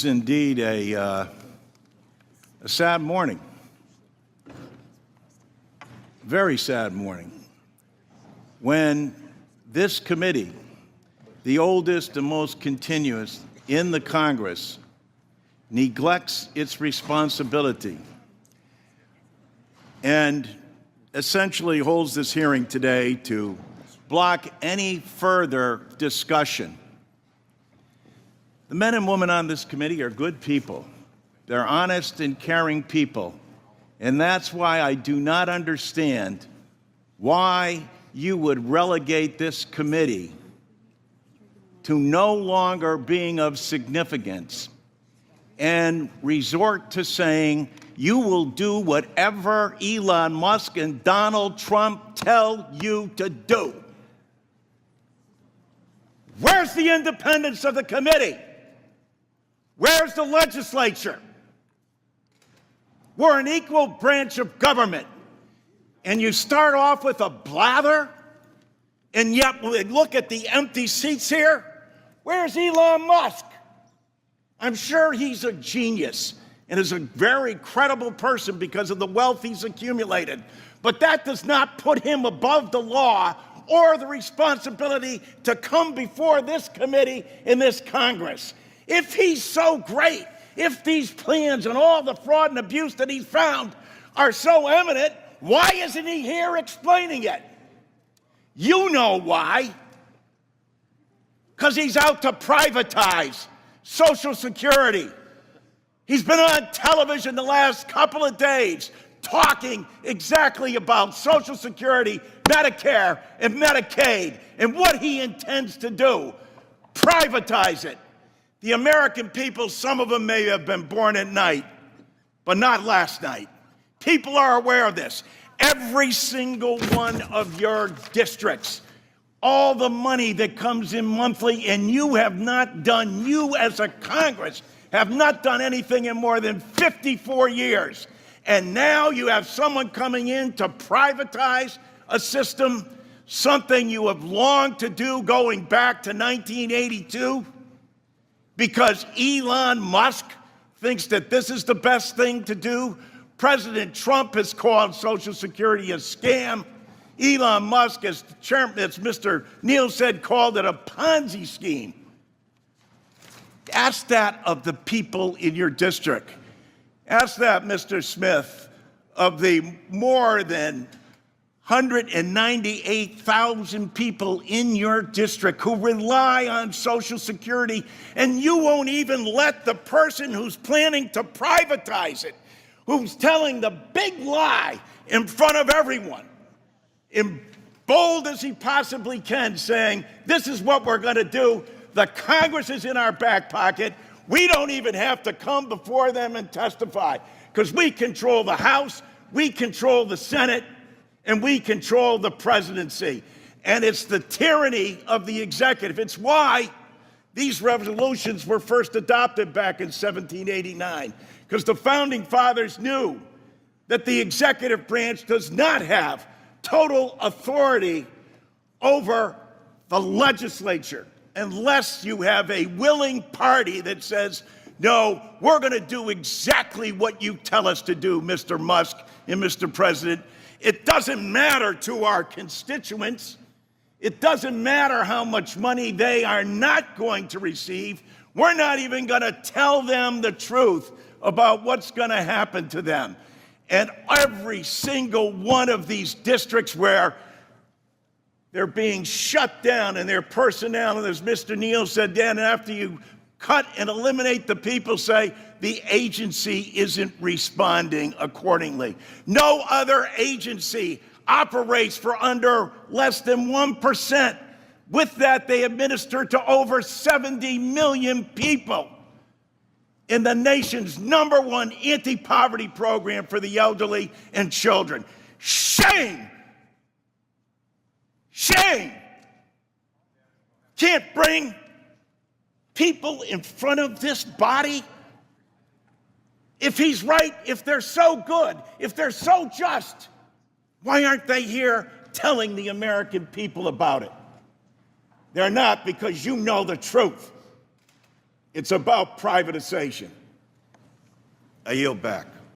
Indeed a sad morning, very sad morning, when this committee, the oldest and most continuous in the Congress, neglects its responsibility and essentially holds this hearing today to block any further discussion. The men and women on this committee are good people. They're honest and caring people. And that's why I do not understand why you would relegate this committee to no longer being of significance and resort to saying you will do whatever Elon Musk and Donald Trump tell you to do. Where's the independence of the committee? Where's the legislature? We're an equal branch of government. And you start off with a blather, and yet look at the empty seats here. Where's Elon Musk? I'm sure he's a genius and is a very credible person because of the wealth he's accumulated. But that does not put him above the law or the responsibility to come before this committee in this Congress. If he's so great, if these plans and all the fraud and abuse that he's found are so eminent, why isn't he here explaining it? You know why. Because he's out to privatize Social Security. He's been on television the last couple of days talking exactly about Social Security, Medicare, and Medicaid, and what he intends to do. Privatize it. The American people, some of them may have been born at night, but not last night. People are aware of this. Every single one of your districts, all the money that comes in monthly, and you have not done, you as a Congress, have not done anything in more than 54 years. And now you have someone coming in to privatize a system, something you have longed to do going back to 1982. Because Elon Musk thinks that this is the best thing to do. President Trump has called Social Security a scam. Elon Musk, as the chairman, as Mr. Neal said, called it a Ponzi scheme. Ask that of the people in your district. Ask that, Mr. Smith, of the more than 198,000 people in your district who rely on Social Security, and you won't even let the person who's planning to privatize it, who's telling the big lie in front of everyone, in bold as he possibly can, saying, this is what we're going to do. The Congress is in our back pocket. We don't even have to come before them and testify because we control the House, we control the Senate, and we control the presidency. And it's the tyranny of the executive. It's why these resolutions were first adopted back in 1789, because the founding fathers knew that the executive branch does not have total authority over the legislature unless you have a willing party that says, no, we're going to do exactly what you tell us to do, Mr. Musk and Mr. President. It doesn't matter to our constituents. It doesn't matter how much money they are not going to receive. We're not even going to tell them the truth about what's going to happen to them. And every single one of these districts where they're being shut down and their personnel, and as Mr. Neal said, Dan, after you cut and eliminate the people, say the agency isn't responding accordingly. No other agency operates for under less than 1%. With that, they administer to over 70 million people in the nation's #1 anti-poverty program for the elderly and children. Shame! Shame! Can't bring people in front of this body? If he's right, if they're so good, if they're so just, why aren't they here telling the American people about it? They're not, because you know the truth. It's about privatization. I yield back.